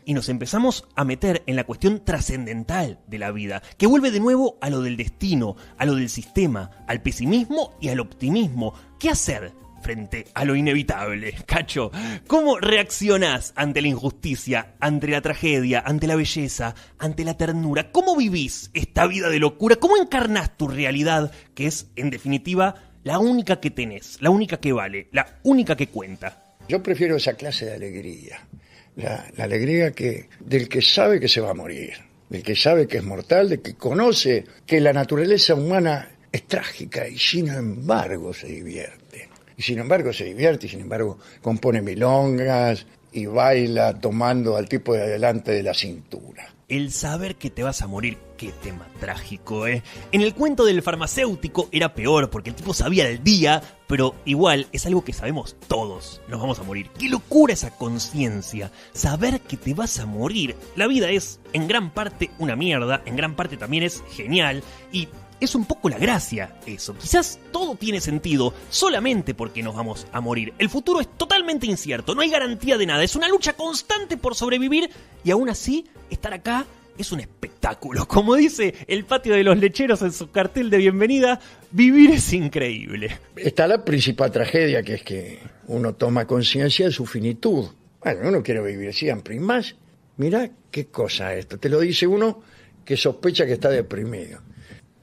Y nos empezamos a meter en la cuestión trascendental de la vida, que vuelve de nuevo a lo del destino, a lo del sistema, al pesimismo y al optimismo. ¿Qué hacer frente a lo inevitable, Cacho? ¿Cómo reaccionás ante la injusticia, ante la tragedia, ante la belleza, ante la ternura? ¿Cómo vivís esta vida de locura? ¿Cómo encarnás tu realidad, que es, en definitiva, la única que tenés, la única que vale, la única que cuenta? Yo prefiero esa clase de alegría. La alegría del que sabe que se va a morir, del que sabe que es mortal, del que conoce que la naturaleza humana es trágica y sin embargo se divierte. Y sin embargo se divierte y sin embargo compone milongas y baila tomando al tipo de adelante de la cintura. El saber que te vas a morir, qué tema trágico, ¿eh? En el cuento del farmacéutico era peor porque el tipo sabía el día, pero igual es algo que sabemos todos, nos vamos a morir. ¡Qué locura esa conciencia! Saber que te vas a morir. La vida es en gran parte una mierda, en gran parte también es genial y es un poco la gracia eso. Quizás todo tiene sentido solamente porque nos vamos a morir. El futuro es totalmente incierto, no hay garantía de nada. Es una lucha constante por sobrevivir y aún así estar acá es un espectáculo. Como dice el patio de los lecheros en su cartel de bienvenida, vivir es increíble. Está la principal tragedia, que es que uno toma conciencia de su finitud. Bueno, uno quiere vivir siempre y más. Mirá qué cosa esto. Te lo dice uno que sospecha que está deprimido.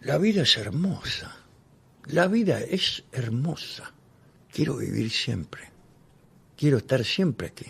La vida es hermosa. La vida es hermosa. Quiero vivir siempre. Quiero estar siempre aquí.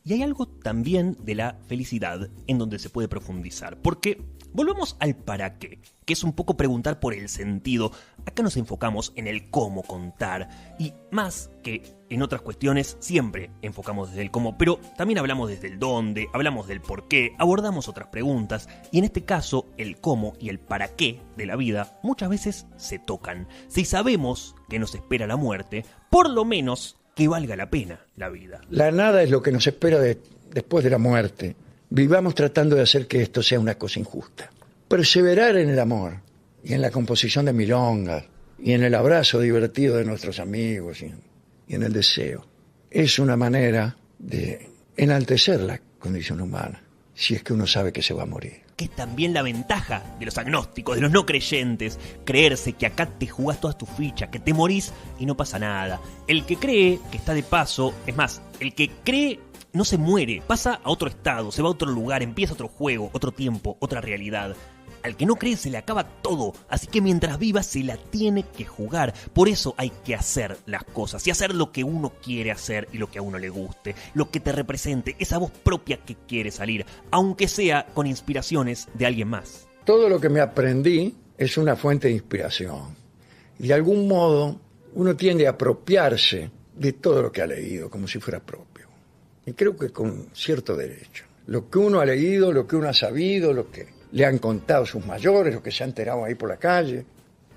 Y hay algo también de la felicidad en donde se puede profundizar. Porque volvemos al para qué, que es un poco preguntar por el sentido. Acá nos enfocamos en el cómo contar. Y más que en otras cuestiones, siempre enfocamos desde el cómo. Pero también hablamos desde el dónde, hablamos del por qué, abordamos otras preguntas. Y en este caso, el cómo y el para qué de la vida muchas veces se tocan. Si sabemos que nos espera la muerte, por lo menos que valga la pena la vida. La nada es lo que nos espera después de la muerte. Vivamos tratando de hacer que esto sea una cosa injusta. Perseverar en el amor y en la composición de milongas y en el abrazo divertido de nuestros amigos y en el deseo. Es una manera de enaltecer la condición humana, si es que uno sabe que se va a morir. Que es también la ventaja de los agnósticos, de los no creyentes, creerse que acá te jugás todas tus fichas, que te morís y no pasa nada. El que cree que está de paso, es más, el que cree no se muere, pasa a otro estado, se va a otro lugar, empieza otro juego, otro tiempo, otra realidad. Al que no cree se le acaba todo, así que mientras viva se la tiene que jugar. Por eso hay que hacer las cosas y hacer lo que uno quiere hacer y lo que a uno le guste, lo que te represente, esa voz propia que quiere salir, aunque sea con inspiraciones de alguien más. Todo lo que me aprendí es una fuente de inspiración y de algún modo uno tiende a apropiarse de todo lo que ha leído como si fuera propio. Y creo que con cierto derecho. Lo que uno ha leído, lo que uno ha sabido, lo que le han contado sus mayores, lo que se han enterado ahí por la calle,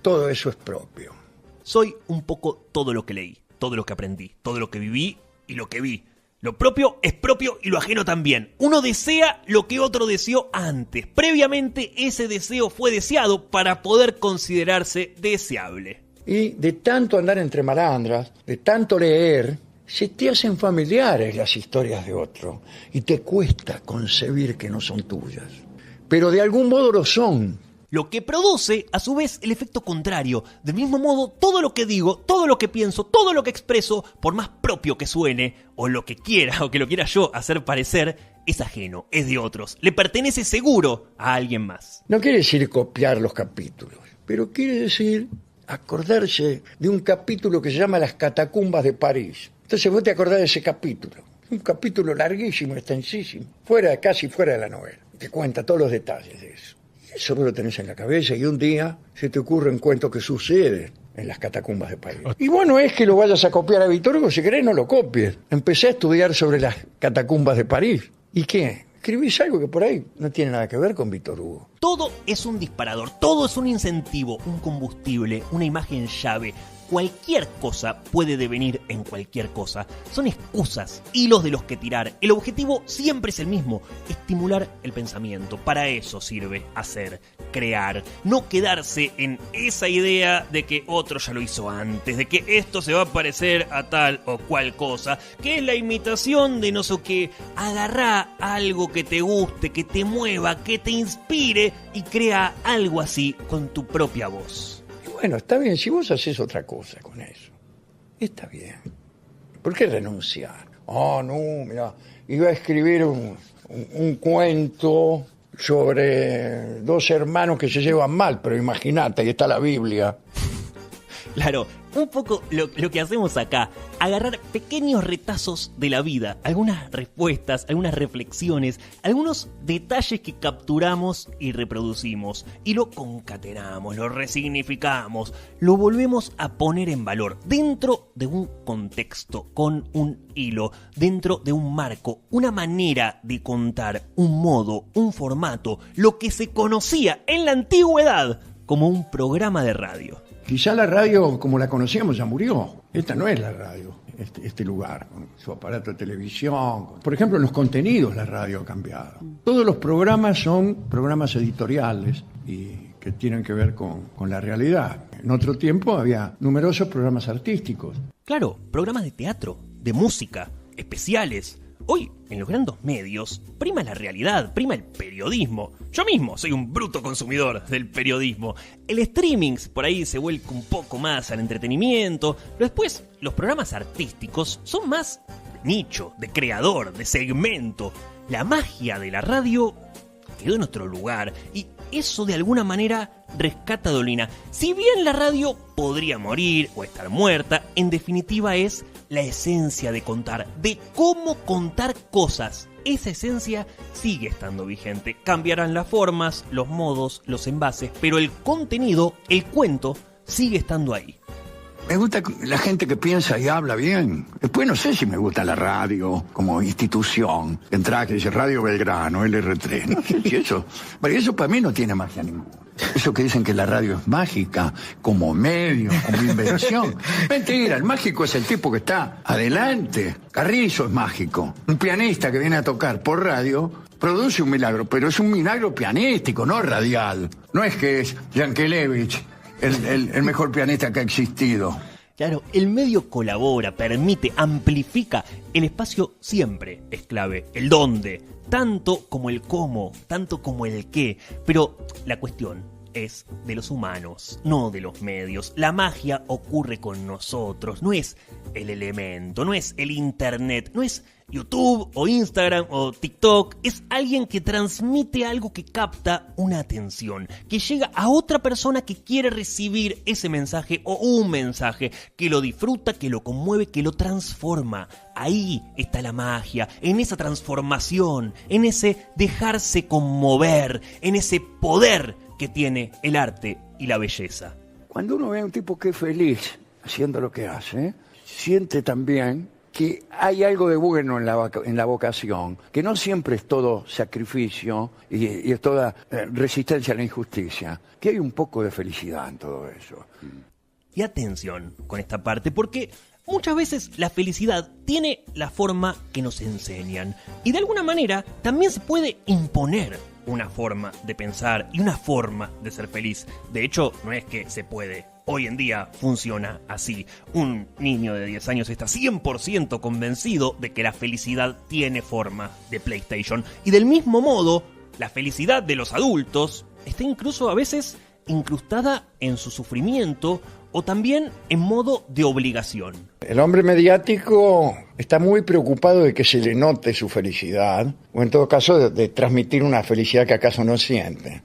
todo eso es propio. Soy un poco todo lo que leí, todo lo que aprendí, todo lo que viví y lo que vi. Lo propio es propio y lo ajeno también. Uno desea lo que otro deseó antes. Previamente ese deseo fue deseado para poder considerarse deseable. Y de tanto andar entre malandras, de tanto leer, se te hacen familiares las historias de otro y te cuesta concebir que no son tuyas. Pero de algún modo lo son. Lo que produce, a su vez, el efecto contrario. Del mismo modo, todo lo que digo, todo lo que pienso, todo lo que expreso, por más propio que suene, o lo que quiera, o que lo quiera yo hacer parecer, es ajeno, es de otros. Le pertenece seguro a alguien más. No quiere decir copiar los capítulos, pero quiere decir acordarse de un capítulo que se llama Las Catacumbas de París. Entonces vos te acordás de ese capítulo. Un capítulo larguísimo, extensísimo, casi fuera de la novela. Te cuenta todos los detalles de eso. Eso vos lo tenés en la cabeza y un día se te ocurre un cuento que sucede en las Catacumbas de París. Y bueno, es que lo vayas a copiar a Víctor Hugo, si querés no lo copies. Empecé a estudiar sobre las Catacumbas de París. ¿Y qué? Escribís algo que por ahí no tiene nada que ver con Víctor Hugo. Todo es un disparador, todo es un incentivo, un combustible, una imagen llave. Cualquier cosa puede devenir en cualquier cosa. Son excusas, hilos de los que tirar. El objetivo siempre es el mismo, estimular el pensamiento. Para eso sirve hacer, crear. No quedarse en esa idea de que otro ya lo hizo antes, de que esto se va a parecer a tal o cual cosa, que es la imitación de no sé qué. Agarrá algo que te guste, que te mueva, que te inspire y crea algo así con tu propia voz. Bueno, está bien, si vos haces otra cosa con eso, está bien. ¿Por qué renunciar? No, mira, iba a escribir un cuento sobre dos hermanos que se llevan mal, pero imagínate, ahí está la Biblia. Claro, un poco lo que hacemos acá, agarrar pequeños retazos de la vida, algunas respuestas, algunas reflexiones, algunos detalles que capturamos y reproducimos, y lo concatenamos, lo resignificamos, lo volvemos a poner en valor, dentro de un contexto, con un hilo, dentro de un marco, una manera de contar, un modo, un formato, lo que se conocía en la antigüedad como un programa de radio. Quizá la radio, como la conocíamos, ya murió. Esta no es la radio, este lugar, con su aparato de televisión. Por ejemplo, en los contenidos la radio ha cambiado. Todos los programas son programas editoriales y que tienen que ver con la realidad. En otro tiempo había numerosos programas artísticos. Claro, programas de teatro, de música, especiales. Hoy, en los grandes medios, prima la realidad, prima el periodismo. Yo mismo soy un bruto consumidor del periodismo. El streaming por ahí se vuelca un poco más al entretenimiento. Pero después, los programas artísticos son más de nicho, de creador, de segmento. La magia de la radio quedó en otro lugar y eso de alguna manera rescata a Dolina. Si bien la radio podría morir o estar muerta, en definitiva es la esencia de contar, de cómo contar cosas. Esa esencia sigue estando vigente. Cambiarán las formas, los modos, los envases, pero el contenido, el cuento, sigue estando ahí. Me gusta la gente que piensa y habla bien. Después no sé si me gusta la radio como institución. Entrada que dice Radio Belgrano, LR3. No sé si eso para mí no tiene magia ninguna. Eso que dicen que la radio es mágica, como medio, como invención. Mentira, el mágico es el tipo que está adelante. Carrizo es mágico. Un pianista que viene a tocar por radio produce un milagro, pero es un milagro pianístico, no radial. No es que es Yankelevich el mejor pianista que ha existido. Claro, el medio colabora, permite, amplifica. El espacio siempre es clave. El dónde, tanto como el cómo, tanto como el qué. Pero la cuestión es de los humanos, no de los medios. La magia ocurre con nosotros, no es el elemento, no es el internet, no es YouTube o Instagram o TikTok. Es alguien que transmite algo que capta una atención, que llega a otra persona que quiere recibir ese mensaje o un mensaje, que lo disfruta, que lo conmueve, que lo transforma. Ahí está la magia, en esa transformación, en ese dejarse conmover, en ese poder que tiene el arte y la belleza. Cuando uno ve a un tipo que es feliz haciendo lo que hace, siente también que hay algo de bueno en la vocación, que no siempre es todo sacrificio y es toda resistencia a la injusticia, que hay un poco de felicidad en todo eso. Y atención con esta parte, porque muchas veces la felicidad tiene la forma que nos enseñan y de alguna manera también se puede imponer una forma de pensar y una forma de ser feliz. De hecho, no es que se puede, Hoy en día funciona así. Un niño de 10 años está 100% convencido de que la felicidad tiene forma de PlayStation. Y del mismo modo, la felicidad de los adultos está incluso a veces incrustada en su sufrimiento o también en modo de obligación. El hombre mediático está muy preocupado de que se le note su felicidad, o en todo caso de transmitir una felicidad que acaso no siente.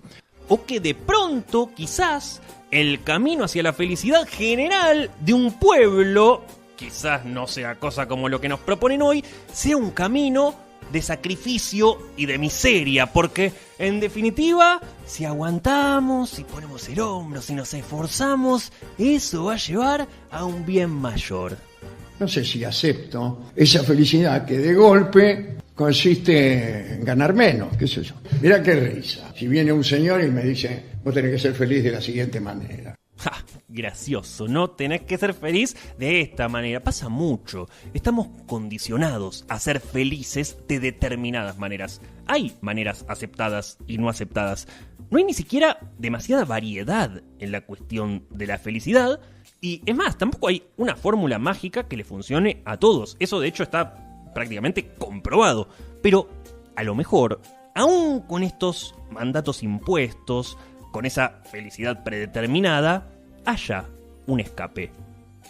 O que de pronto, quizás, el camino hacia la felicidad general de un pueblo, quizás no sea cosa como lo que nos proponen hoy, sea un camino de sacrificio y de miseria, porque en definitiva, si aguantamos, si ponemos el hombro, si nos esforzamos, eso va a llevar a un bien mayor. No sé si acepto esa felicidad que de golpe consiste en ganar menos, qué sé yo. Mirá qué risa. Si viene un señor y me dice, vos tenés que ser feliz de la siguiente manera. Ja, gracioso, no tenés que ser feliz de esta manera. Pasa mucho. Estamos condicionados a ser felices de determinadas maneras. Hay maneras aceptadas y no aceptadas. No hay ni siquiera demasiada variedad en la cuestión de la felicidad. Y es más, tampoco hay una fórmula mágica que le funcione a todos. Eso de hecho está prácticamente comprobado. Pero a lo mejor, aún con estos mandatos impuestos, con esa felicidad predeterminada, haya un escape,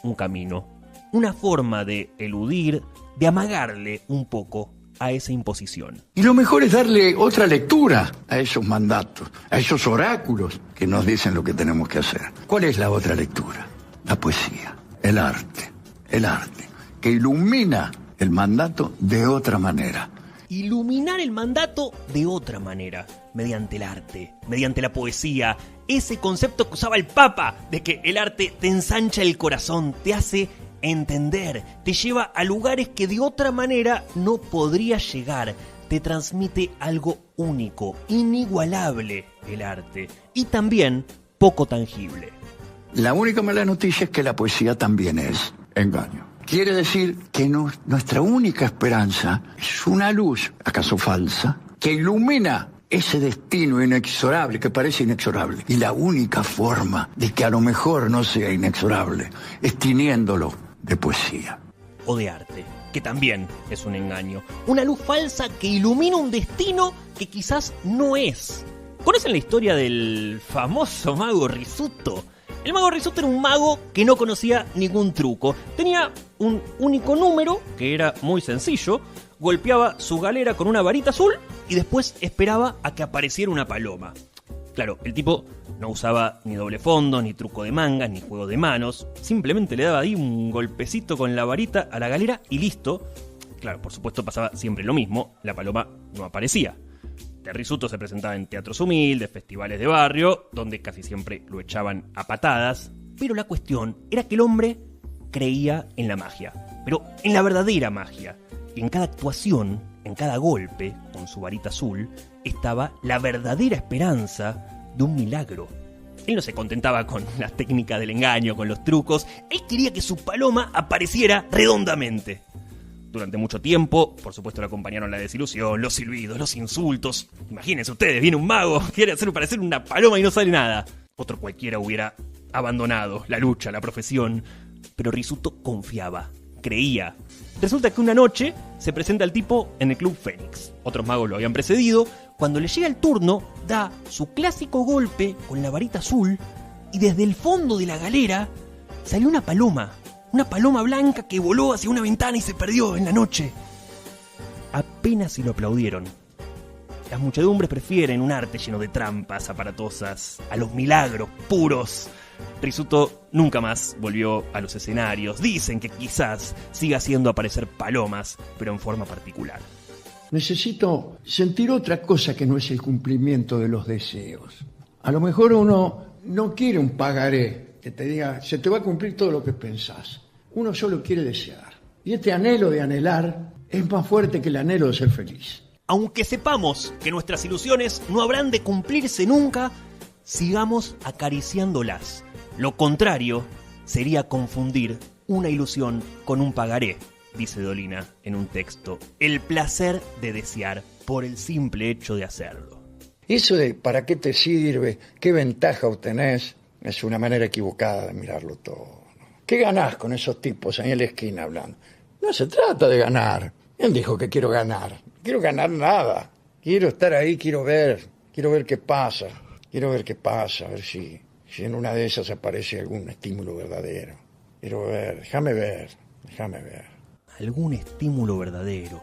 un camino, una forma de eludir, de amagarle un poco a esa imposición. Y lo mejor es darle otra lectura a esos mandatos, a esos oráculos que nos dicen lo que tenemos que hacer. ¿Cuál es la otra lectura? La poesía, el arte, que ilumina el mandato de otra manera. Iluminar el mandato de otra manera, mediante el arte, mediante la poesía, ese concepto que usaba el Papa, de que el arte te ensancha el corazón, te hace entender, te lleva a lugares que de otra manera no podría llegar, te transmite algo único, inigualable el arte, y también poco tangible. La única mala noticia es que la poesía también es engaño. Quiere decir que nuestra única esperanza es una luz, acaso falsa, que ilumina ese destino inexorable, que parece inexorable. Y la única forma de que a lo mejor no sea inexorable es tiñéndolo de poesía. O de arte, que también es un engaño. Una luz falsa que ilumina un destino que quizás no es. ¿Conocen la historia del famoso mago Rizzuto? El mago Rizzuto era un mago que no conocía ningún truco. Tenía un único número, que era muy sencillo, golpeaba su galera con una varita azul y después esperaba a que apareciera una paloma. Claro, el tipo no usaba ni doble fondo, ni truco de mangas, ni juego de manos. Simplemente le daba ahí un golpecito con la varita a la galera y listo. Claro, por supuesto pasaba siempre lo mismo, la paloma no aparecía. Rizzuto se presentaba en teatros humildes, festivales de barrio, donde casi siempre lo echaban a patadas. Pero la cuestión era que el hombre creía en la magia, pero en la verdadera magia. Y en cada actuación, en cada golpe, con su varita azul, estaba la verdadera esperanza de un milagro. Él no se contentaba con la técnica del engaño, con los trucos. Él quería que su paloma apareciera redondamente. Durante mucho tiempo, por supuesto, le acompañaron la desilusión, los silbidos, los insultos. Imagínense ustedes, viene un mago, quiere hacer parecer una paloma y no sale nada. Otro cualquiera hubiera abandonado la lucha, la profesión. Pero Rizzuto confiaba, creía. Resulta que una noche se presenta el tipo en el Club Fénix. Otros magos lo habían precedido. Cuando le llega el turno, da su clásico golpe con la varita azul y desde el fondo de la galera salió una paloma. Una paloma blanca que voló hacia una ventana y se perdió en la noche. Apenas si lo aplaudieron. Las muchedumbres prefieren un arte lleno de trampas aparatosas a los milagros puros. Rizzuto nunca más volvió a los escenarios. Dicen que quizás siga haciendo aparecer palomas, pero en forma particular. Necesito sentir otra cosa que no es el cumplimiento de los deseos. A lo mejor uno no quiere un pagaré que te diga, se te va a cumplir todo lo que pensás. Uno solo quiere desear. Y este anhelo de anhelar es más fuerte que el anhelo de ser feliz. Aunque sepamos que nuestras ilusiones no habrán de cumplirse nunca, sigamos acariciándolas. Lo contrario sería confundir una ilusión con un pagaré, dice Dolina en un texto. El placer de desear por el simple hecho de hacerlo. Eso de ¿para qué te sirve? ¿Qué ventaja obtenés? Es una manera equivocada de mirarlo todo. ¿Qué ganás con esos tipos ahí en la esquina hablando? No se trata de ganar. Él dijo que quiero ganar. No quiero ganar nada. Quiero estar ahí, quiero ver qué pasa. Quiero ver qué pasa, a ver si en una de esas aparece algún estímulo verdadero. Quiero ver, déjame ver. Algún estímulo verdadero.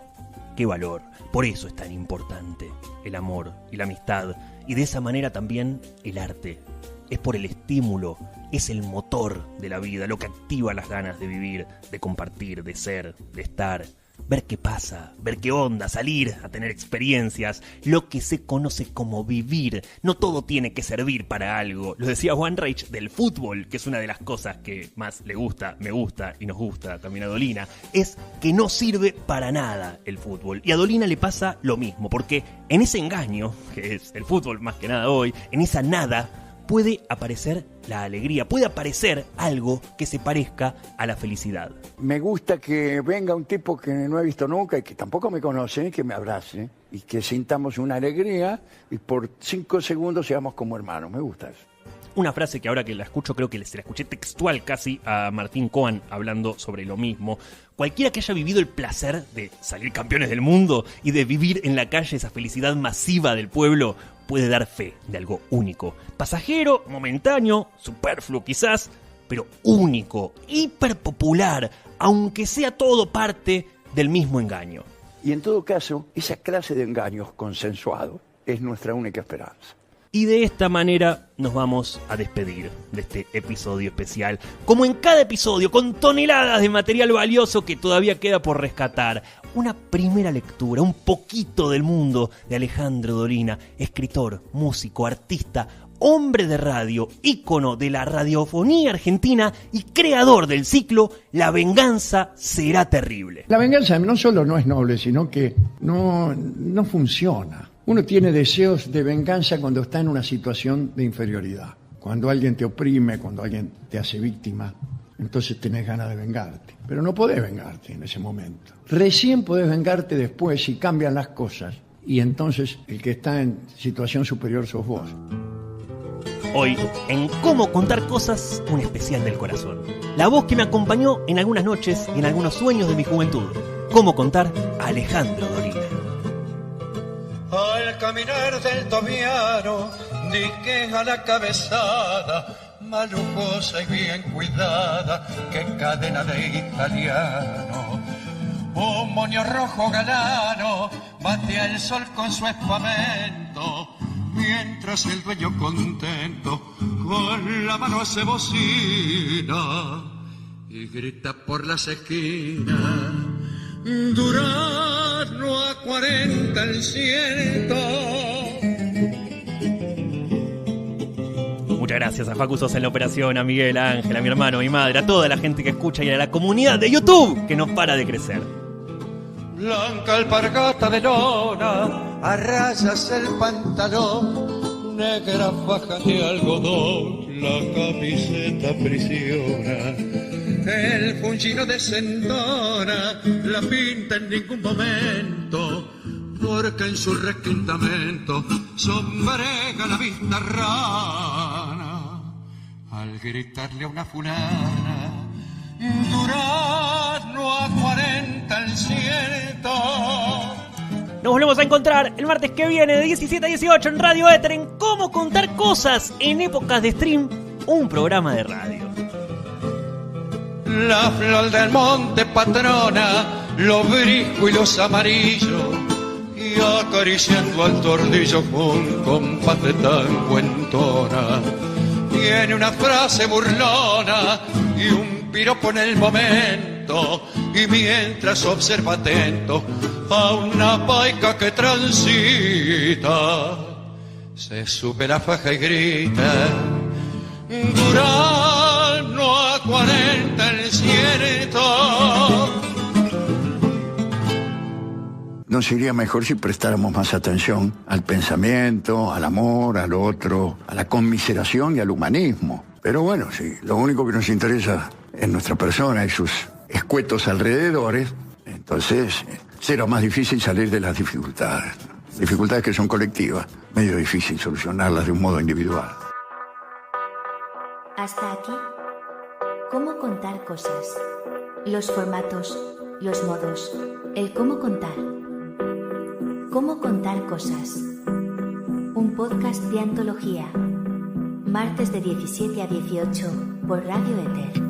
Qué valor. Por eso es tan importante el amor y la amistad. Y de esa manera también el arte. Es por el estímulo, es el motor de la vida, lo que activa las ganas de vivir, de compartir, de ser, de estar. Ver qué pasa, ver qué onda, salir a tener experiencias, lo que se conoce como vivir. No todo tiene que servir para algo. Lo decía One Reich del fútbol, que es una de las cosas que más le gusta, me gusta y nos gusta también a Dolina, es que no sirve para nada el fútbol. Y a Dolina le pasa lo mismo, porque en ese engaño, que es el fútbol más que nada hoy, en esa nada, puede aparecer la alegría, puede aparecer algo que se parezca a la felicidad. Me gusta que venga un tipo que no he visto nunca y que tampoco me conoce, que me abrace y que sintamos una alegría y por 5 segundos seamos como hermanos. Me gusta eso. Una frase que ahora que la escucho creo que se la escuché textual casi a Martín Cohen hablando sobre lo mismo. Cualquiera que haya vivido el placer de salir campeones del mundo y de vivir en la calle esa felicidad masiva del pueblo puede dar fe de algo único. Pasajero, momentáneo, superfluo quizás, pero único, hiperpopular, aunque sea todo parte del mismo engaño. Y en todo caso, esa clase de engaños consensuados es nuestra única esperanza. Y de esta manera nos vamos a despedir de este episodio especial. Como en cada episodio, con toneladas de material valioso que todavía queda por rescatar. Una primera lectura, un poquito del mundo de Alejandro Dolina, escritor, músico, artista, hombre de radio, ícono de la radiofonía argentina y creador del ciclo La venganza será terrible. La venganza no solo no es noble, sino que no funciona. Uno tiene deseos de venganza cuando está en una situación de inferioridad. Cuando alguien te oprime, cuando alguien te hace víctima, entonces tenés ganas de vengarte. Pero no podés vengarte en ese momento. Recién podés vengarte después si cambian las cosas. Y entonces el que está en situación superior sos vos. Hoy, en Cómo contar cosas, un especial del corazón. La voz que me acompañó en algunas noches y en algunos sueños de mi juventud. Cómo contar a Alejandro Dolina. Al caminar del Tomiano, dique a la cabezada, más lujosa y bien cuidada que cadena de italiano. Un moño rojo galano batea el sol con su espamento, mientras el dueño contento con la mano hace bocina y grita por las esquinas: Durazno a 40 el ciento. Muchas gracias a Facu Sosa en la operación, a Miguel, a Ángel, a mi hermano, a mi madre, a toda la gente que escucha y a la comunidad de YouTube que no para de crecer. Blanca alpargata de lona, a rayas el pantalón, negra faja de algodón, la camiseta aprisiona. El funcino desentona, la pinta en ningún momento, porque en su requintamento sombrega la vista rana. Al gritarle a una fulana: Durazno a 40 el ciento. Nos volvemos a encontrar el martes que viene de 17 a 18 en Radio Éter en Cómo contar cosas en épocas de stream, un programa de radio. La flor del monte patrona, los briscos y los amarillos, y acariciando al tordillo con compás de tango entona. Tiene una frase burlona y un piropo en el momento, y mientras observa atento a una paica que transita, se sube la faja y grita: Durazno a 40 el ciento. Nos iría mejor si prestáramos más atención al pensamiento, al amor, al otro, a la conmiseración y al humanismo. Pero bueno, si lo único que nos interesa es nuestra persona y sus escuetos alrededores, entonces será más difícil salir de las dificultades. Dificultades que son colectivas, medio difícil solucionarlas de un modo individual. Hasta aquí. ¿Cómo contar cosas? Los formatos, los modos, el cómo contar. ¿Cómo contar cosas? Un podcast de antología. Martes de 17 a 18 por Radio Éter.